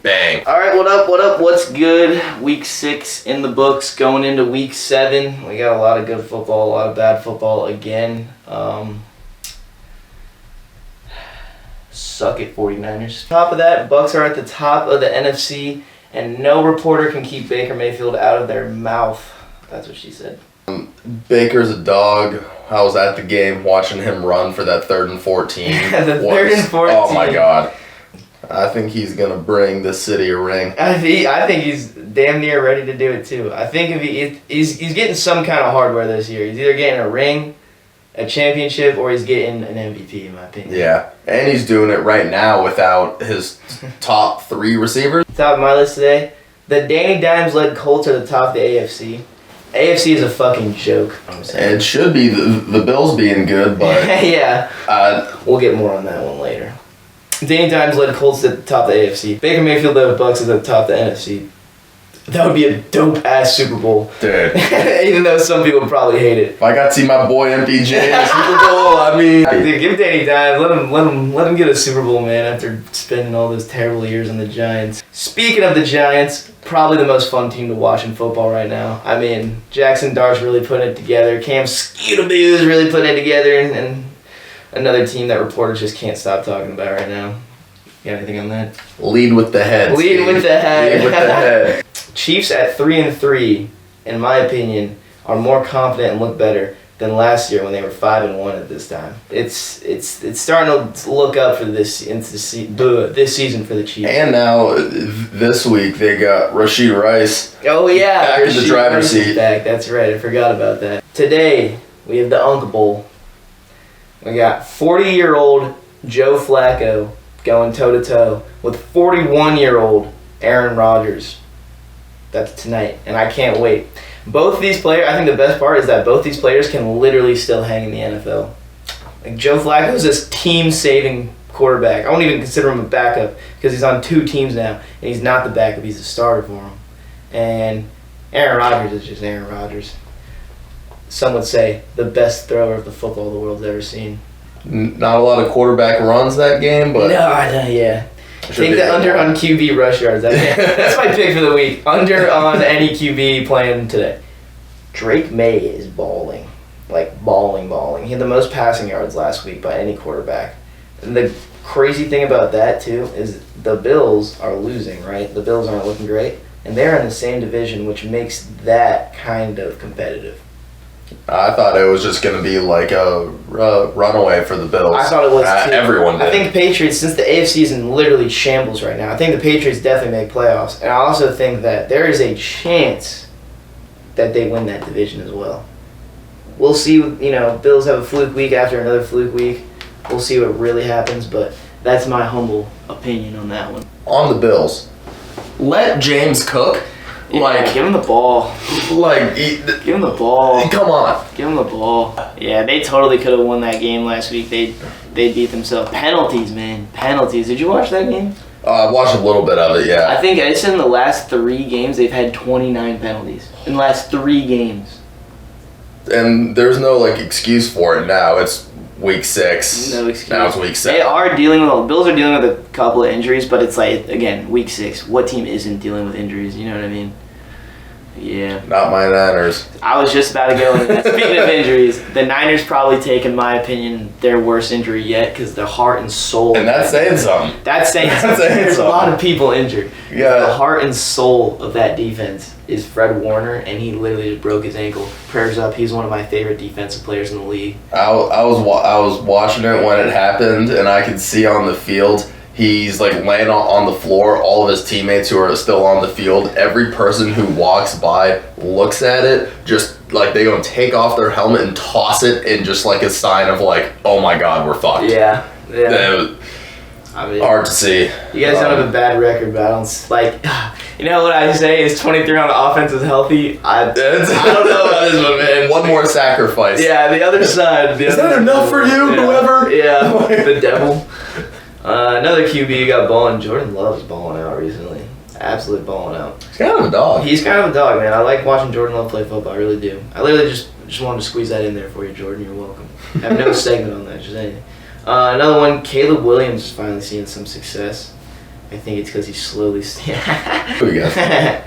Bang. All right, what up? What up? What's good? Week 6 in the books, going into Week 7. We got a lot of good football, a lot of bad football again. Suck it, 49ers. Top of that, Bucs are at the top of the NFC, and no reporter can keep Baker Mayfield out of their mouth. That's what she said. Baker's a dog. I was at the game watching him run for that 3rd and 14. Third and 14. Oh my God. I think he's going to bring this city a ring. I think he's damn near ready to do it too. I think if he's getting some kind of hardware this year. He's either getting a ring, a championship, or he's getting an MVP, in my opinion. Yeah, and he's doing it right now without his top 3 receivers. Top of my list today, the Danny Dimes-led Colts are the top of the AFC. AFC is a fucking joke, I'm saying. It should be the Bills being good, but... yeah. We'll get more on that one later. Danny Dimes led Colts at the top of the AFC. Baker Mayfield led Bucs at the top of the NFC. That would be a dope-ass Super Bowl. Dude. Even though some people would probably hate it. If I got to see my boy MPJ in the Super Bowl, I mean... Dude, give Danny Dimes. Let him get a Super Bowl, man, after spending all those terrible years on the Giants. Speaking of the Giants, probably the most fun team to watch in football right now. I mean, Jackson Dart's really putting it together. Cam Scootaboo is really putting it together, and another team that reporters just can't stop talking about right now. You got anything on that? Lead with the head. Lead with the head. Lead with the head. Chiefs at 3-3, in my opinion, are more confident and look better than last year when they were 5-1 at this time. It's starting to look up for this season for the Chiefs. And now this week they got Rashid Rice. Oh yeah, back in the driver's seat. Back. That's right. I forgot about that. Today we have the Uncle Bowl. We got 40-year-old Joe Flacco going toe-to-toe with 41-year-old Aaron Rodgers. That's tonight, and I can't wait. Both these players, I think the best part is that both these players can literally still hang in the NFL. Like Joe Flacco is this team-saving quarterback. I won't even consider him a backup because he's on 2 teams now, and he's not the backup. He's the starter for him. And Aaron Rodgers is just Aaron Rodgers. Some would say the best thrower of the football the world's ever seen. Not a lot of quarterback runs that game, but... Yeah. Take the under on QB rush yards. That's my pick for the week. Under on any QB playing today. Drake May is balling. Like, balling. He had the most passing yards last week by any quarterback. And the crazy thing about that, too, is the Bills are losing, right? The Bills aren't looking great. And they're in the same division, which makes that kind of competitive. I thought it was just going to be like a runaway for the Bills. I thought it was too. Everyone did. I think Patriots, since the AFC is in literally shambles right now, I think the Patriots definitely make playoffs. And I also think that there is a chance that they win that division as well. We'll see, Bills have a fluke week after another fluke week. We'll see what really happens, but that's my humble opinion on that one. On the Bills, let James cook. Yeah, give him the ball. Give him the ball. Come on. Give him the ball. Yeah, they totally could have won that game last week. They beat themselves. Penalties, man. Penalties. Did you watch that game? I watched a little bit of it, yeah. I think it's in the last 3 games, they've had 29 penalties. In the last 3 games. And there's no, excuse for it now. It's Week 6. No excuse. Now it's Week 7. The Bills are dealing with a couple of injuries, but it's again, Week 6. What team isn't dealing with injuries? You know what I mean? Yeah. Not my Niners. I was just about to go into that. Speaking of injuries, the Niners probably take, in my opinion, their worst injury yet because their heart and soul. And that's saying something. That's saying something. There's a lot of people injured. Yeah. The heart and soul of that defense is Fred Warner, and he literally just broke his ankle. Prayers up. He's one of my favorite defensive players in the league. I was watching it when it happened, and I could see on the field. He's laying on the floor. All of his teammates who are still on the field, every person who walks by looks at it, just they go and take off their helmet and toss it in just a sign of oh my God, we're fucked. Yeah. I mean, hard to see. You guys don't have a bad record, but I don't you know what I say is 23 on offense is healthy. I don't know about this one, man. One more sacrifice. Yeah, the other side. Is that enough for you, whoever? Yeah, the devil. Another QB got balling. Jordan Love's balling out recently. Absolute balling out. He's kind of a dog. He's kind of a dog, man. I like watching Jordan Love play football. I really do. I literally just wanted to squeeze that in there for you, Jordan. You're welcome. I have no segment on that. Just anything. Another one, Caleb Williams is finally seeing some success. I think it's because he's slowly... Who you got?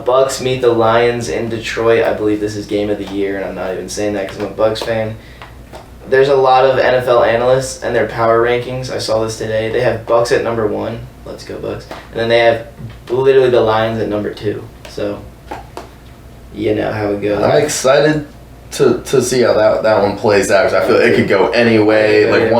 Bucs meet the Lions in Detroit. I believe this is game of the year, and I'm not even saying that because I'm a Bucs fan. There's a lot of NFL analysts and their power rankings. I saw this today. They have Bucs at number 1. Let's go Bucs. And then they have literally the Lions at number 2. So, you know how it goes. I'm excited to see how that one plays out. 'Cause I feel it could go any way. Like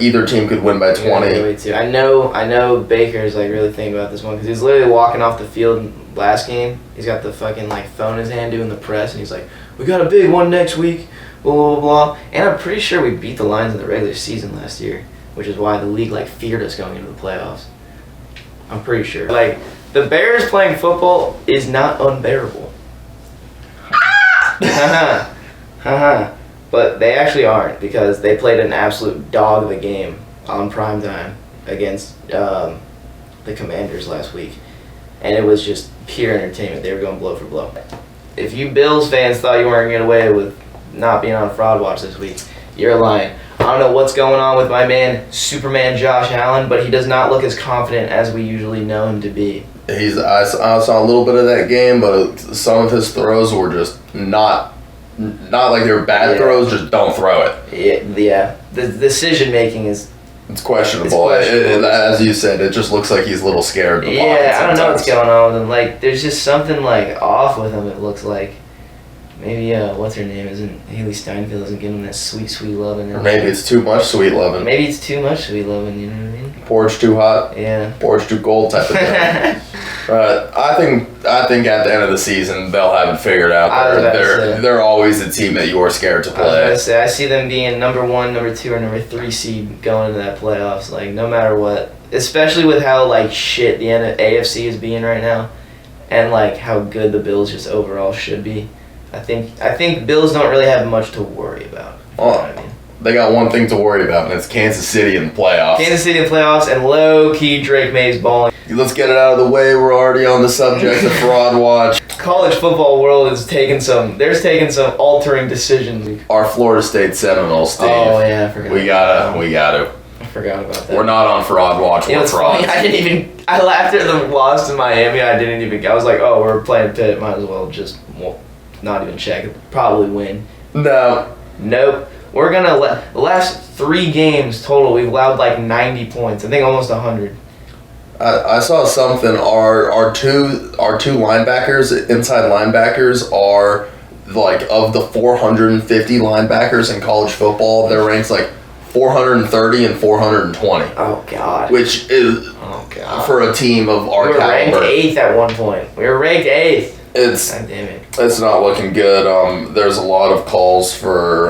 either team could win by 20. I know Baker's like really thinking about this one because he's literally walking off the field last game. He's got the fucking like phone in his hand doing the press, and he's like, "We got a big one next week." Blah blah blah. And I'm pretty sure we beat the Lions in the regular season last year, which is why the league like feared us going into the playoffs. I'm pretty sure. Like the Bears playing football is not unbearable. But they actually aren't because they played an absolute dog of a game on primetime against the Commanders last week, and it was just pure entertainment. They were going blow for blow. If you Bills fans thought you weren't going to get away with not being on Fraud Watch this week, you're lying. I don't know what's going on with my man Superman Josh Allen, but he does not look as confident as we usually know him to be. I saw a little bit of that game, but some of his throws were just not like they were bad throws. Just don't throw it. Yeah. The decision making is. It's questionable. As you said, it just looks like he's a little scared. I don't know what's going on with him. Like, there's just something like off with him. It looks like. Maybe what's her name? Haley Steinfeld isn't giving him that sweet loving. Or maybe it's too much sweet loving. Maybe it's too much sweet loving. You know what I mean? Porch too hot. Yeah. Porch too cold type of thing. I think at the end of the season they'll have it figured out. They're always the team that you're scared to play. I see them being number 1, number 2, or number 3 seed going into that playoffs. Like no matter what, especially with how like shit the AFC is being right now, and like how good the Bills just overall should be. I think Bills don't really have much to worry about. You know what I mean? They got one thing to worry about, and it's Kansas City in the playoffs. Kansas City in the playoffs, and low-key Drake May's balling. Let's get it out of the way. We're already on the subject of Fraud Watch. College football world is taking some altering decisions. Our Florida State Seminoles, Steve. Oh yeah, I forgot. We gotta. I forgot about that. We're not on Fraud Watch. We're frauds. I laughed at the loss to Miami. I was like, oh, we're playing Pitt. Might as well just not even check. Probably win. No. Nope. We're gonna the last 3 games total. We've allowed like 90 points. I think almost 100. I saw something. Our two linebackers, inside linebackers, are like of the 450 linebackers in college football. They're ranked like 430 and 420. Oh God. Which is for a team of our caliber. We were ranked 8th at one point. We were ranked 8th. God damn it. It's not looking good. There's a lot of calls for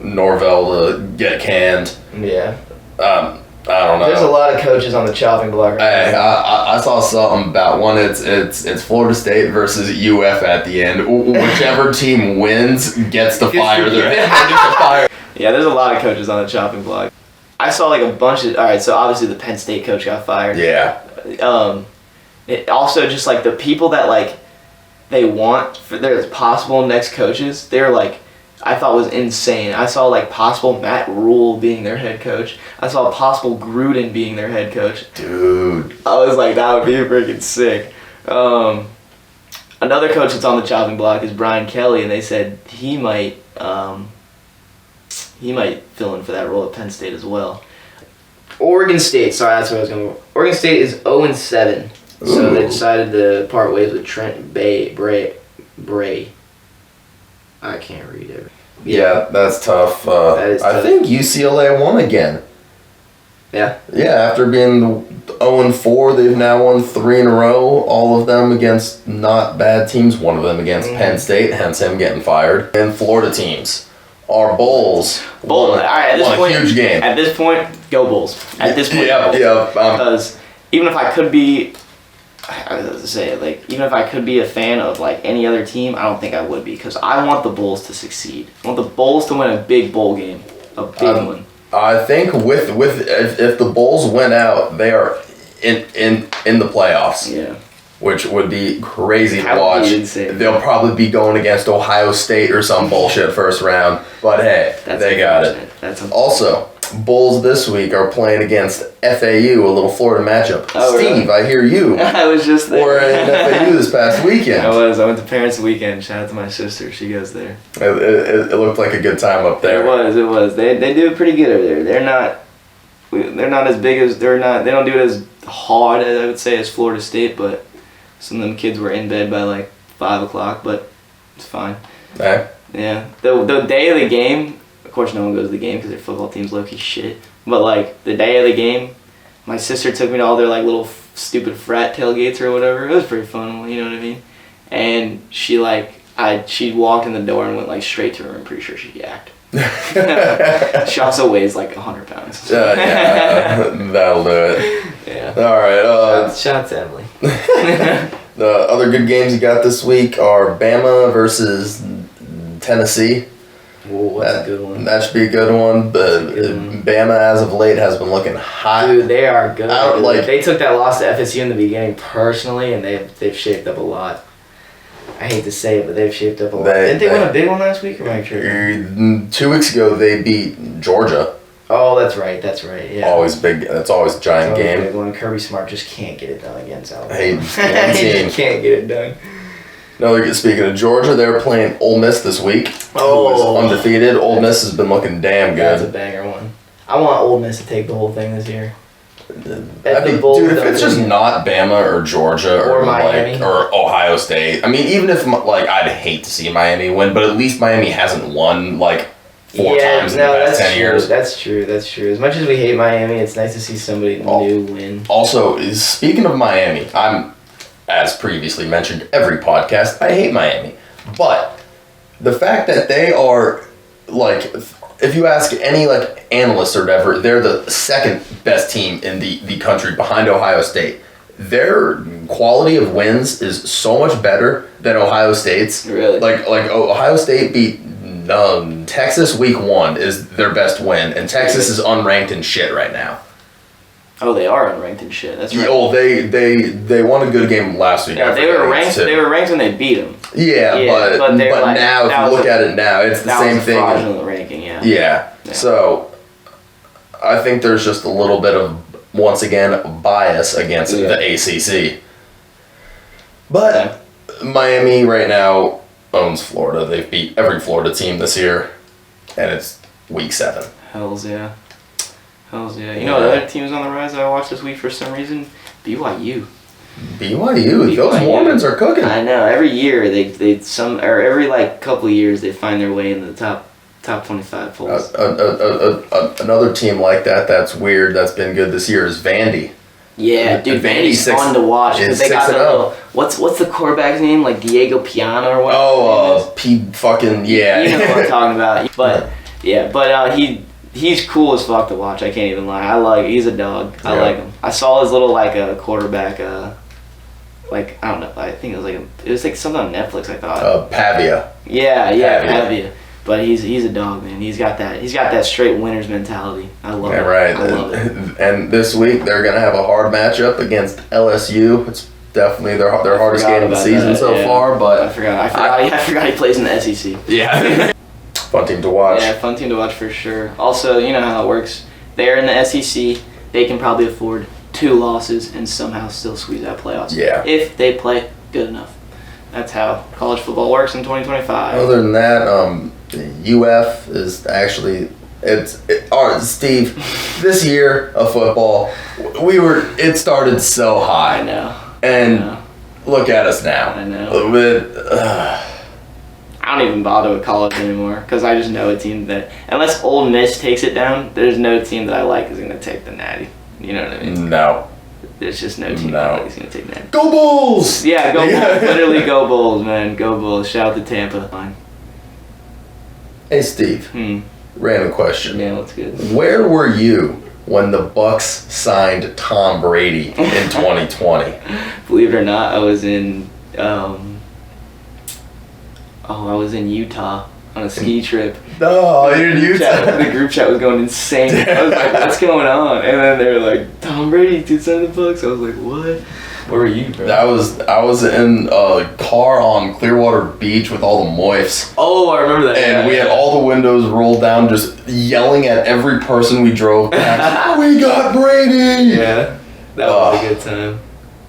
Norvell to get canned. Yeah. I don't know. There's a lot of coaches on the chopping block right now. I saw something about one. It's Florida State versus UF at the end. Whichever team wins gets to fire their head. Yeah, there's a lot of coaches on the chopping block. I saw like a bunch of. All right, so obviously the Penn State coach got fired. Yeah. It also just like the people that like they want for their possible next coaches. They're like. I thought was insane. I saw like possible Matt Rule being their head coach. I saw possible Gruden being their head coach. Dude. I was like, that would be freaking sick. Another coach that's on the chopping block is Brian Kelly, and they said he might fill in for that role at Penn State as well. Oregon State, sorry, that's what I was going to go. Oregon State is 0-7, so they decided to part ways with Trent Bray. I can't read it. Yeah, that's tough. That is tough. I think UCLA won again. Yeah? Yeah, after being 0-4, they've now won 3 in a row, all of them against not bad teams, one of them against Penn State, hence him getting fired. And Florida teams. Our Bulls won a huge game. At this point, go Bulls. At this point, because even if I could be... even if I could be a fan of like any other team, I don't think I would be because I want the Bulls to succeed. I want the Bulls to win a big bowl game, a big one. I think if the Bulls win out, they are in the playoffs. Yeah, which would be crazy to watch. They'll probably be going against Ohio State or some bullshit first round, but hey, they got it. That's also Bulls this week are playing against FAU, a little Florida matchup. Oh, Steve, really? I hear you. I was just there. Or in FAU this past weekend. I went to Parents Weekend. Shout out to my sister. She goes there. It looked like a good time up there. It was. They do it pretty good over there. They're not as big as they don't do it as hard as I would say as Florida State, but some of them kids were in bed by like 5 o'clock, but it's fine. Okay. Yeah. The day of the game, of course no one goes to the game because their football team's low-key shit. But like the day of the game, my sister took me to all their like little stupid frat tailgates or whatever. It was pretty fun, you know what I mean? And she walked in the door and went like straight to her. I'm pretty sure she yacked. She also weighs like 100 pounds. Yeah, that'll do it. Yeah. All right. Shout out to Emily. The other good games you got this week are Bama versus Tennessee. Whoa, that's a good one. That should be a good one. But Bama, as of late, has been looking hot. Dude, they are good. Like, they took that loss to FSU in the beginning personally, and they've shaped up a lot. I hate to say it, but they've shaped up a lot. Didn't they win a big one last week? Or am I sure? 2 weeks ago, they beat Georgia. Oh, that's right. Yeah. Always big. That's always a giant game. Big one. Kirby Smart just can't get it done against Alabama. Hey, he just can't get it done. No, speaking of Georgia, they're playing Ole Miss this week. Oh, who is undefeated. Ole Miss has been looking damn good. That's a banger one. I want Ole Miss to take the whole thing this year. I mean, dude, if it's just not Bama or Georgia or Miami or Ohio State, I mean, even if I'd hate to see Miami win, but at least Miami hasn't won like 4 times in the past 10 years. That's true. As much as we hate Miami, it's nice to see somebody new win. Also, speaking of Miami, I'm, as previously mentioned, every podcast, I hate Miami, but the fact that they are like, if you ask any like analyst or whatever, they're the second best team in the country behind Ohio State. Their quality of wins is so much better than Ohio State's. Really? Like Ohio State beat Texas week 1 is their best win, and Texas is unranked in shit right now. Oh, they are unranked and shit. That's right. Oh, they won a good game last week. Yeah, they were ranked. They were ranked when they beat them. Yeah, but like, now if you look at it now, it's the same thing. That was a fraudulent ranking, yeah. Yeah. So I think there's just a little bit of, once again, bias against the ACC. But Miami right now owns Florida. They've beat every Florida team this year, and it's week 7. Hells yeah. You know what other teams on the rise I watched this week for some reason? BYU. Those Mormons are cooking. I know. Every year every like couple of years they find their way into the top 25 polls. Another team like that's weird, that's been good this year is Vandy. Yeah, dude, Vandy's fun to watch because they got that little, what's the quarterback's name, like Diego Piana or whatever. Oh, you know what I'm talking about. But he's cool as fuck to watch. I can't even lie. He's a dog. I like him. I saw his little quarterback. I don't know. I think it was like something on Netflix. I thought. Pavia. Yeah, Pavia. But he's a dog, man. He's got that straight winner's mentality. I love it. Right. I love it. And this week they're gonna have a hard matchup against LSU. It's definitely their hardest game of the season so far. But I forgot he plays in the SEC. Yeah. Fun team to watch. Yeah, fun team to watch for sure. Also, you know how it works. They're in the SEC. They can probably afford 2 losses and somehow still squeeze out playoffs. Yeah. If they play good enough. That's how college football works in 2025. Other than that, UF is actually Steve. This year of football, it started so high. I know. And look at us now. I know. I don't even bother with college anymore because I just know a team that, unless Ole Miss takes it down, there's no team that I like is going to take the natty. You know what I mean? No. There's just no team that I like is going to take the natty. Go Bulls! Yeah, go Bulls. Literally go Bulls, man. Go Bulls. Shout out to Tampa. Hey, Steve. Random question. Yeah, that's good. Where were you when the Bucs signed Tom Brady in 2020? Believe it or not, I was in Utah on a ski trip. No, you didn't use that. The group chat was going insane. I was like, what's going on? And then they were like, Tom Brady, dude, send the Bucs. I was like, what? Where were you, bro? I was in a car on Clearwater Beach with all the moifs. Oh, I remember that. And we had all the windows rolled down, just yelling at every person we drove past. We got Brady! Yeah, that was a good time.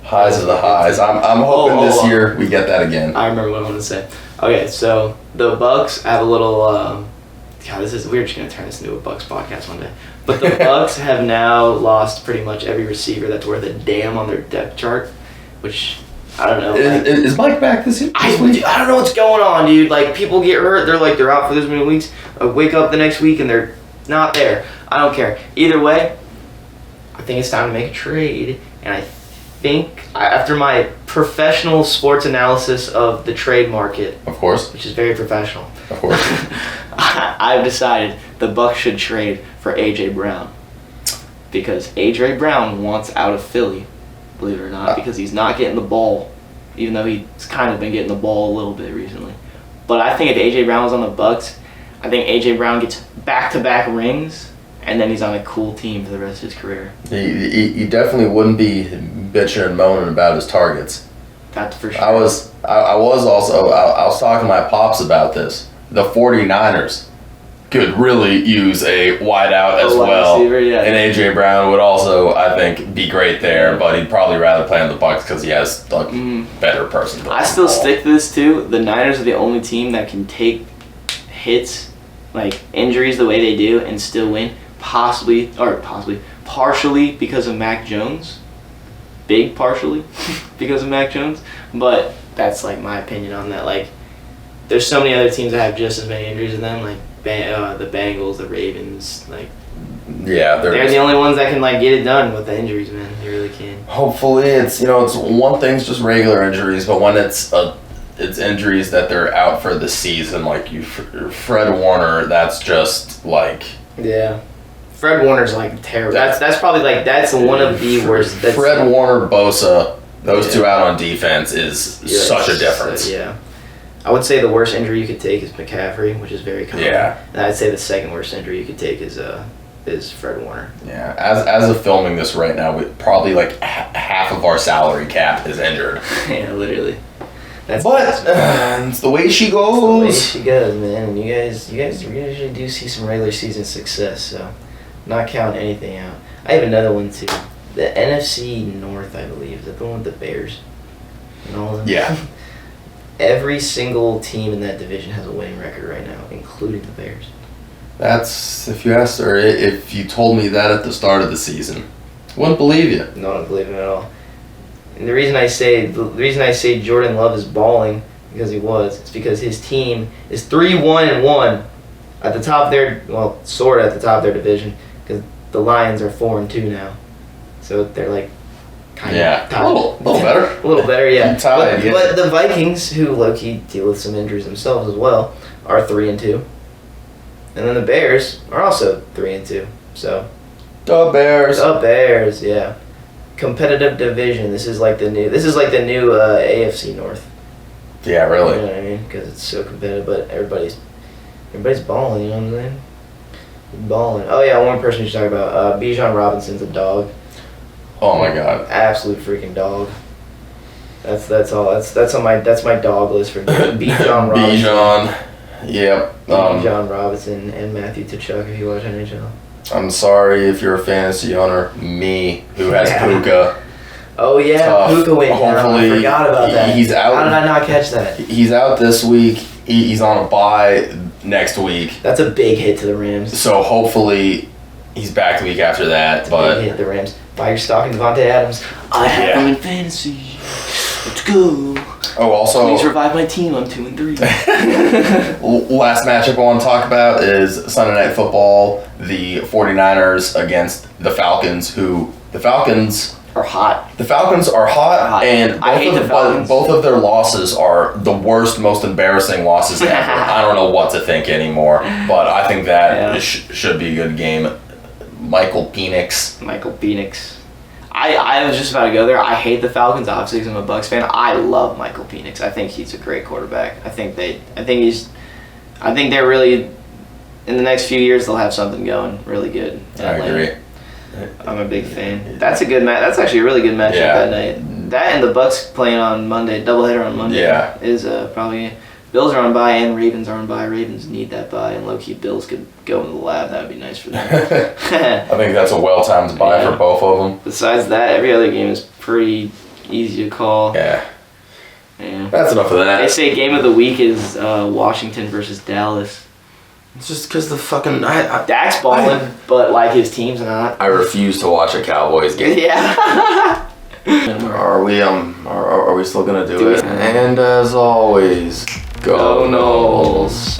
Highs of the highs. I'm hoping this year we get that again. I remember what I wanted to say. Okay, so the Bucs have a little. God, we're just gonna turn this into a Bucs podcast one day. But the Bucs have now lost pretty much every receiver that's worth a damn on their depth chart, which I don't know. Is Mike back this week? I don't know what's going on, dude. Like, people get hurt. They're out for this many weeks. Wake up the next week and they're not there. I don't care. Either way, I think it's time to make a trade. And I think after my professional sports analysis of the trade market, Of course. which is very professional, Of course. I've decided the Bucs should trade for A.J. Brown. Because A.J. Brown wants out of Philly, believe it or not, because he's not getting the ball, even though he's kind of been getting the ball a little bit recently. But I think if A.J. Brown was on the Bucs, I think A.J. Brown gets back-to-back rings, and then he's on a cool team for the rest of his career. He definitely wouldn't be bitching and moaning about his targets. That's for sure. I was talking to my pops about this. The 49ers could really use a wideout as well. Receiver, yeah. And A.J. Brown would also, I think, be great there, but he'd probably rather play on the Bucs because he has the better person. I still stick to this, too. The Niners are the only team that can take hits, like injuries the way they do, and still win. Partially because of Mac Jones. Big partially because of Mac Jones. But that's, like, my opinion on that. Like, there's so many other teams that have just as many injuries as them, like the Bengals, the Ravens, like they're the only ones that can like get it done with the injuries, man. They really can. Hopefully, it's one thing's just regular injuries, but when it's injuries that they're out for the season, like Fred Warner, that's just like Fred Warner's like terrible. That's probably like that's one of the worst. Fred Warner, Bosa, those two out on defense is such a difference. I would say the worst injury you could take is McCaffrey, which is very common. Yeah. And I'd say the second worst injury you could take is Fred Warner. Yeah. As of filming this right now, we probably like half of our salary cap is injured. Yeah, literally. It's the way she goes. It's the way she goes, man. And you guys usually do see some regular season success, so not counting anything out. I have another one too. The NFC North, I believe. Is that the one with the Bears? And all of them? Yeah. Every single team in that division has a winning record right now, including the Bears. That's, if you told me that at the start of the season, I wouldn't believe you. No, I don't believe him at all. And the reason I say Jordan Love is balling, because it's because his team is 3-1-1 at the top of their, sort of at the top of their division, because the Lions are 4-2 now. So they're like kind of a little better. A little better, yeah. Tied, but the Vikings, who low-key deal with some injuries themselves as well, are 3-2. And then the Bears are also 3-2. So The Bears, yeah. Competitive division. This is like the new AFC North. Yeah, really. You know what I mean? Because it's so competitive, but everybody's balling. You know what I'm saying? Balling. Oh yeah, one person you should talk about. Bijan Robinson's a dog. Oh my God. Absolute freaking dog. That's all. That's my dog list for Bijan Robinson. Bijan. Yep. Bijan Robinson and Matthew Tkachuk if you watch NHL. I'm sorry if you're a fantasy owner. Me, who has Puka. Oh yeah, Tough. Puka went down. I forgot about that. He's out. How did I not catch that? He's out this week. He's on a bye next week. That's a big hit to the Rams. So hopefully he's back the week after that. Big hit to the Rams. While you're stalking Devontae Adams, I have him in fantasy. Let's go. Oh, also, please revive my team. I'm 2-3. Last matchup I want to talk about is Sunday Night Football. The 49ers against the Falcons, the Falcons are hot. The Falcons are hot, and both of their losses are the worst, most embarrassing losses ever. I don't know what to think anymore, but I think that should be a good game. Michael Penix. I was just about to go there. I hate the Falcons, obviously, because I'm a Bucs fan. I love Michael Penix. I think he's a great quarterback. I think they're really in the next few years they'll have something going really good. In I Atlanta. agree. I'm a big fan. That's a good match. That's actually a really good matchup that night. That and the Bucs playing on Monday, doubleheader on Monday. Yeah. Is probably Bills are on bye and Ravens are on bye. Ravens need that bye, and low key Bills could go in the lab. That would be nice for them. I think that's a well-timed bye for both of them. Besides that, every other game is pretty easy to call. Yeah. Yeah. That's enough of that. They say game of the week is Washington versus Dallas. It's just because the fucking Dak's balling, but like his team's not. I refuse to watch a Cowboys game. Yeah. Are we still gonna do it? And as always, go Noles.